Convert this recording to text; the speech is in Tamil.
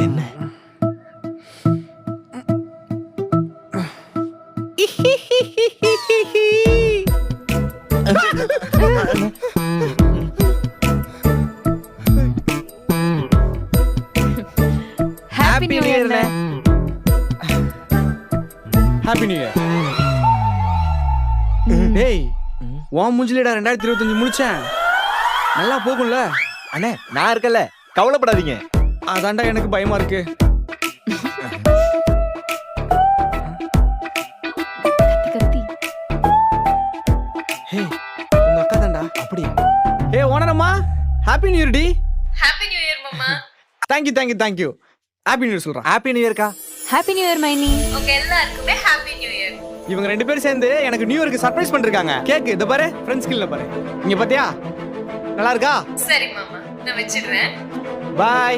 என்ன happy new year. Happy new year. டேய் உன் மூஞ்சிலடா 2025 முடிச்சேன். நல்லா போகும்ல? அண்ணே நான் இருக்கல, கவலைப்படாதீங்க. அதான்டா எனக்கு பயமா இருக்கு. கத்தி ஹே உங்க அக்கா தான்டா. அப்படியா? ஹே ஓனரம்மா, ஹாப்பி நியூ இயர் டி. ஹாப்பி நியூ இயர் மாமா. தேங்க்யூ ஹாப்பி நியூ இயர் சொல்றேன். ஹாப்பி நியூ இயர்க்கா. ஹாப்பி நியூ இயர் மைனி. உங்க எல்லாருக்குமே ஹாப்பி நியூ இயர். இவங்க 2 பேரும் சேர்ந்து எனக்கு நியூ இயருக்கு சர்ப்ரைஸ் பண்ணிருக்காங்க. கேக் இத பாரு, ஃப்ரெண்ட்ஸ் கில்ல பாரு. இங்க பாத்தியா? நல்லா இருக்கா? சரி மாமா, நான் வச்சிடுறேன். பாய்.